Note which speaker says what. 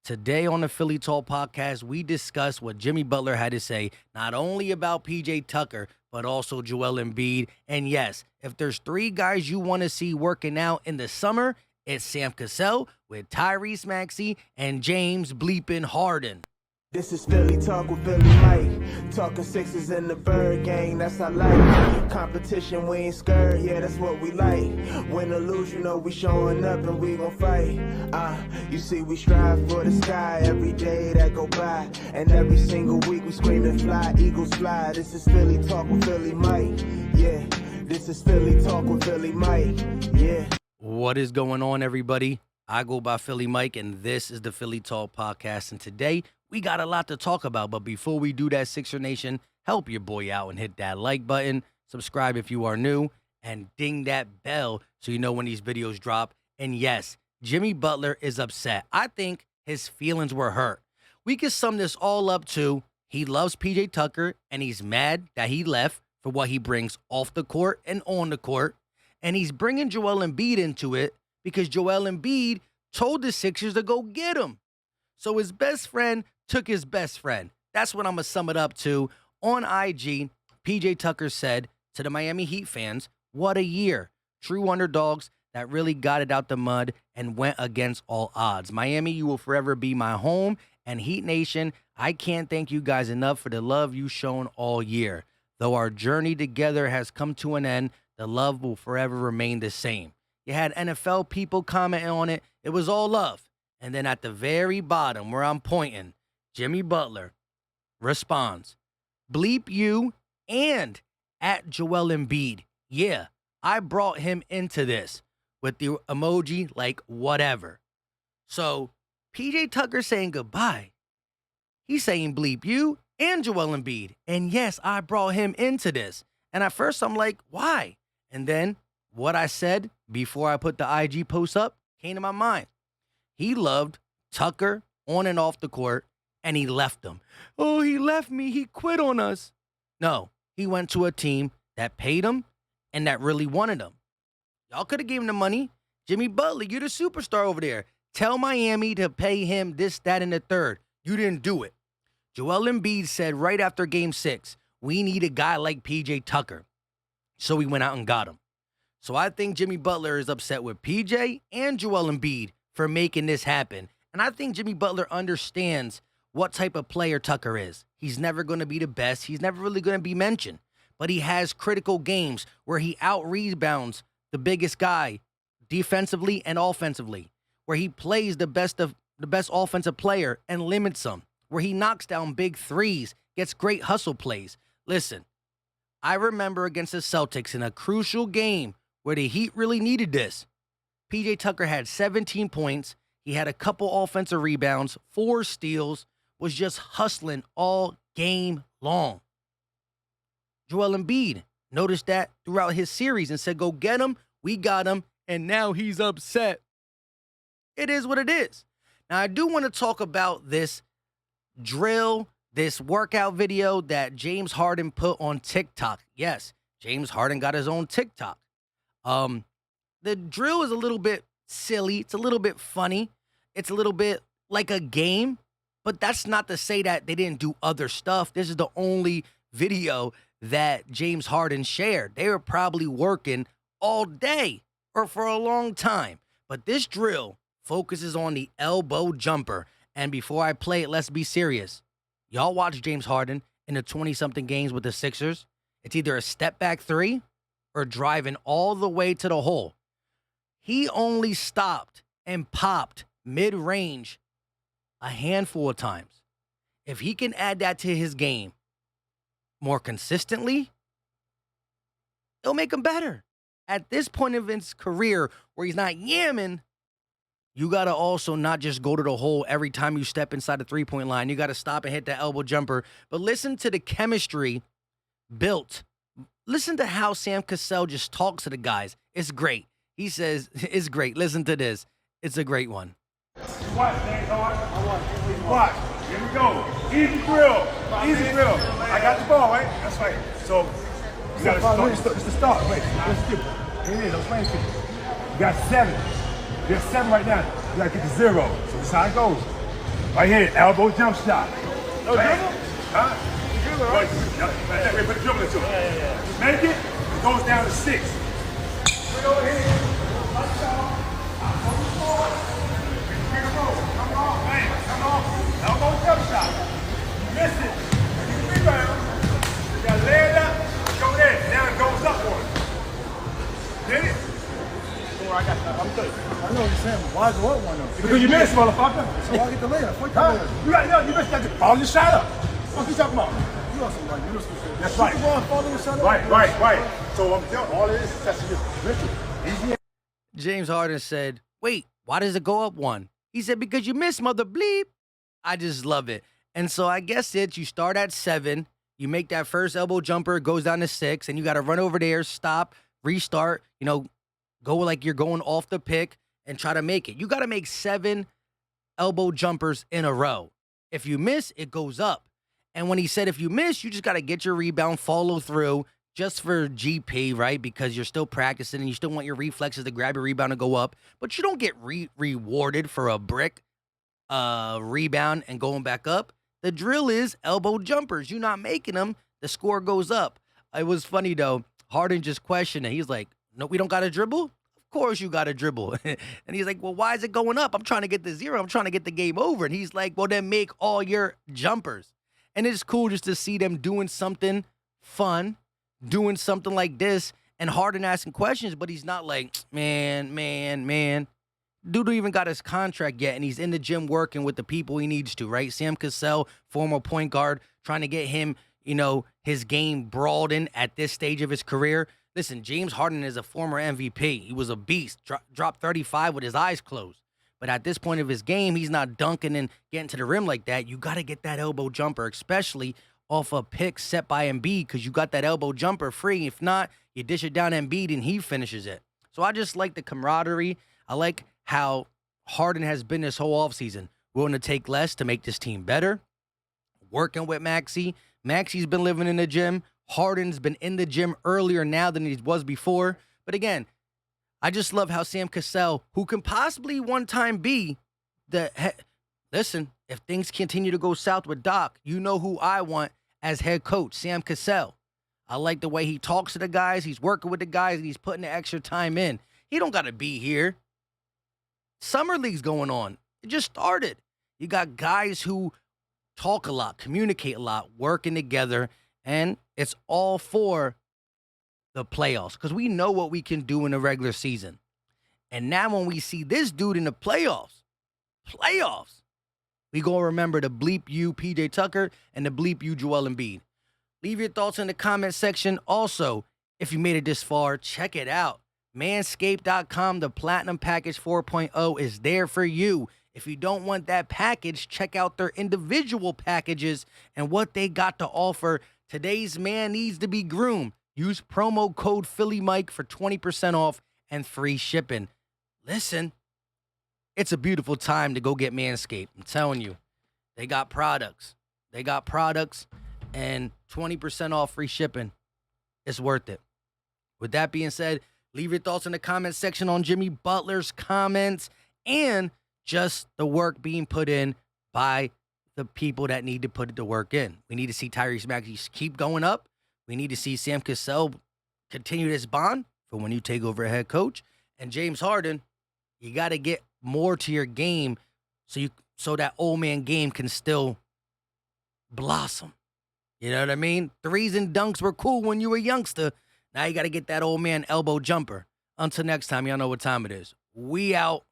Speaker 1: Today on the Philly Talk podcast, we discuss what Jimmy Butler had to say, not only about PJ Tucker, but also Joel Embiid. And yes, if there's three guys you want to see working out in the summer, it's Sam Cassel with Tyrese Maxey and James bleeping Harden.
Speaker 2: This is Philly Talk with Philly Mike. Talking Sixers in the Bird Gang, that's I like. Competition, we ain't scared, yeah, that's what we like. Win or lose, you know we showing up and we gon' fight. You see we strive for the sky every day that go by. And every single week we screaming fly, Eagles fly. This is Philly Talk with Philly Mike, yeah. This is Philly Talk with Philly Mike, yeah.
Speaker 1: What is going on, everybody? I go by Philly Mike, and this is the Philly Talk podcast. And today, we got a lot to talk about, but before we do that, Sixer Nation, help your boy out and hit that like button, subscribe if you are new, and ding that bell so you know when these videos drop. And yes, Jimmy Butler is upset. I think his feelings were hurt. We can sum this all up to he loves PJ Tucker, and he's mad that he left for what he brings off the court and on the court. And he's bringing Joel Embiid into it because Joel Embiid told the Sixers to go get him. So his best friend took his best friend. That's what I'm going to sum it up to. On IG, PJ Tucker said to the Miami Heat fans, what a year. True underdogs that really got it out the mud and went against all odds. Miami, you will forever be my home. And Heat Nation, I can't thank you guys enough for the love you've shown all year. Though our journey together has come to an end, the love will forever remain the same. You had NFL people commenting on it. It was all love. And then at the very bottom where I'm pointing, Jimmy Butler responds, bleep you and at Joel Embiid. Yeah, I brought him into this with the emoji like whatever. So PJ Tucker saying goodbye. He's saying bleep you and Joel Embiid. And yes, I brought him into this. And at first I'm like, why? And then what I said before I put the IG post up came to my mind. He loved Tucker on and off the court, and he left him. Oh, he left me. He quit on us. No, he went to a team that paid him and that really wanted him. Y'all could have gave him the money. Jimmy Butler, you're the superstar over there. Tell Miami to pay him this, that, and the third. You didn't do it. Joel Embiid said right after Game 6, we need a guy like PJ Tucker. So we went out and got him. So I think Jimmy Butler is upset with PJ and Joel Embiid for making this happen. And I think Jimmy Butler understands what type of player Tucker is. He's never going to be the best. He's never really going to be mentioned. But he has critical games where he out-rebounds the biggest guy defensively and offensively, where he plays the best offensive player and limits him, where he knocks down big threes, gets great hustle plays. Listen, I remember against the Celtics in a crucial game where the Heat really needed this. PJ Tucker had 17 points. He had a couple offensive rebounds, 4 steals, was just hustling all game long. Joel Embiid noticed that throughout his series and said, go get him. We got him. And now he's upset. It is what it is. Now, I do want to talk about this drill, this workout video that James Harden put on TikTok. Yes, James Harden got his own TikTok. The drill is a little bit silly. It's a little bit funny. It's a little bit like a game, but that's not to say that they didn't do other stuff. This is the only video that James Harden shared. They were probably working all day or for a long time, but this drill focuses on the elbow jumper. And before I play it, let's be serious. Y'all watch James Harden in the 20-something games with the Sixers. It's either a step-back 3 or driving all the way to the hole. He only stopped and popped mid-range a handful of times. If he can add that to his game more consistently, it'll make him better. At this point of his career where he's not yamming, you got to also not just go to the hole every time you step inside the three-point line. You got to stop and hit that elbow jumper. But listen to the chemistry built. Listen to how Sam Cassel just talks to the guys. It's great. He says, it's great. Listen to this. It's a great one.
Speaker 3: Watch, man. Watch. Here we go. Easy drill. Easy drill. I got the ball, right? That's right. So, you got to start. It's the start. Wait, let's skip it. Here it is. I'm playing to you. You got 7. You're at 7 right now. You got to get to 0. So this is how it goes. Right here, elbow jump shot.
Speaker 4: No dribble?
Speaker 3: Huh?
Speaker 4: Dribble, right?
Speaker 3: Wait, put the dribble into it.
Speaker 4: Yeah.
Speaker 3: Make it, it goes down to 6. Put it over here. Touch down. Pick a roll. Come on, bang. Come on. Elbow jump shot. You missed it. You rebound. You got to lay it up. Go there. Now it goes up one. Get it?
Speaker 4: I got that. I'm good.
Speaker 5: I know what you're saying, but why go up one though?
Speaker 3: Because you missed, motherfucker.
Speaker 5: So I get the layup. Fuck
Speaker 3: Huh?
Speaker 5: that.
Speaker 3: You missed that. Follow your shot up. What you talking about?
Speaker 5: You know some like you know some shit.
Speaker 3: That's right.
Speaker 5: Shoot the ball and follow the shot up.
Speaker 3: Right. So I'm telling all it is testing your position. Easy.
Speaker 1: James Harden said, wait, why does it go up one? He said, because you missed, mother bleep. I just love it. And so I guess you start at 7, you make that first elbow jumper, it goes down to 6, and you got to run over there, stop, restart, go like you're going off the pick and try to make it. You got to make 7 elbow jumpers in a row. If you miss, it goes up. And when he said if you miss, you just got to get your rebound, follow through just for GP, right? Because you're still practicing and you still want your reflexes to grab your rebound and go up. But you don't get rewarded for a brick rebound and going back up. The drill is elbow jumpers. You're not making them, the score goes up. It was funny, though. Harden just questioned it. He's like, no, we don't got to dribble? Of course you got to dribble. And he's like, well, why is it going up? I'm trying to get the 0. I'm trying to get the game over. And he's like, well, then make all your jumpers. And it's cool just to see them doing something fun, doing something like this, and Harden asking questions, but he's not like, man. Dude don't even got his contract yet, and he's in the gym working with the people he needs to, right? Sam Cassel, former point guard, trying to get him, his game broadened at this stage of his career. Listen, James Harden is a former MVP. He was a beast, dropped 35 with his eyes closed. But at this point of his game, he's not dunking and getting to the rim like that. You got to get that elbow jumper, especially off a pick set by Embiid, because you got that elbow jumper free. If not, you dish it down to Embiid and he finishes it. So I just like the camaraderie. I like how Harden has been this whole offseason, willing to take less to make this team better, working with Maxey. Maxey's been living in the gym. Harden's been in the gym earlier now than he was before. But again, I just love how Sam Cassel, who can possibly one time be listen, if things continue to go south with Doc, you know who I want as head coach, Sam Cassel. I like the way he talks to the guys. He's working with the guys, and he's putting the extra time in. He don't got to be here. Summer League's going on. It just started. You got guys who talk a lot, communicate a lot, working together, and it's all for the playoffs, because we know what we can do in the regular season. And now when we see this dude in the playoffs, we going to remember to bleep you, PJ Tucker, and to bleep you, Joel Embiid. Leave your thoughts in the comment section. Also, if you made it this far, check it out. Manscaped.com, the Platinum Package 4.0 is there for you. If you don't want that package, check out their individual packages and what they got to offer. Today's man needs to be groomed. Use promo code PhillyMike for 20% off and free shipping. Listen, it's a beautiful time to go get Manscaped. I'm telling you, they got products. And 20% off free shipping. It's worth it. With that being said, leave your thoughts in the comment section on Jimmy Butler's comments and just the work being put in by the people that need to put the work in. We need to see Tyrese Maxey keep going up. We need to see Sam Cassel continue this bond for when you take over a head coach. And James Harden, you got to get more to your game so that old man game can still blossom. You know what I mean? Threes and dunks were cool when you were a youngster. Now you got to get that old man elbow jumper. Until next time, y'all know what time it is. We out.